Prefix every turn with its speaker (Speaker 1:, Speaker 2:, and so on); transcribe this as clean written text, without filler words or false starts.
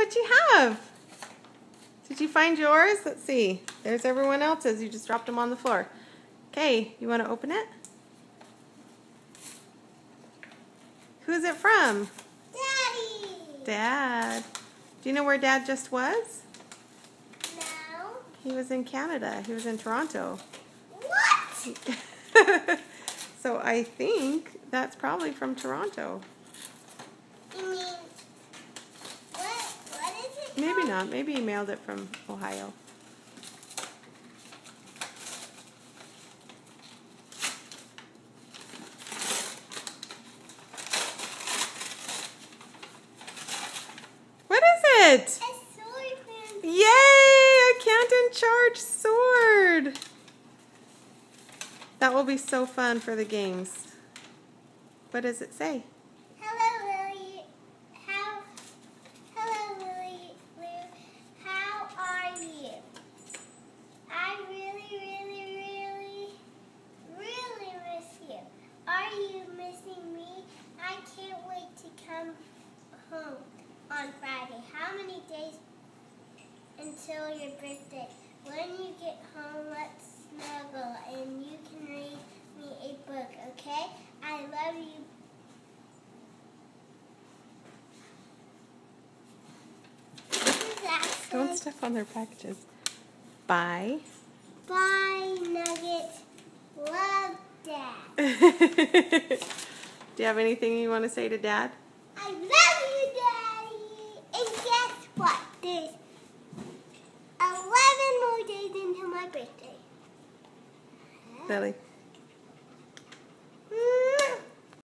Speaker 1: what you have. Did you find yours? Let's see. There's everyone else's. You just dropped them on the floor. Okay, you want to open it? Who's it from?
Speaker 2: Daddy.
Speaker 1: Dad. Do you know where Dad just was?
Speaker 2: No.
Speaker 1: He was in Canada. He was in Toronto.
Speaker 2: What?
Speaker 1: So I think that's probably from Toronto.
Speaker 2: You mean, what is it
Speaker 1: Maybe
Speaker 2: called?
Speaker 1: not. Maybe he mailed it from Ohio. What is it?
Speaker 2: A sword.
Speaker 1: Yay! A Canton Charge sword! That will be so fun for the games. What does it say?
Speaker 2: Hello, Lily. Hello, Lily Lou. How are you? I really miss you. Are you missing me? I can't wait to come home on Friday. How many days until your birthday? When you get home, let's snuggle and you can read me a book, okay? I love you.
Speaker 1: Don't step on their packages. Bye.
Speaker 2: Bye, Nugget. Love, Dad.
Speaker 1: Do you have anything you want to say to Dad?
Speaker 2: I love you, Daddy. And guess what? There's 11 more days until my birthday.
Speaker 1: Lily.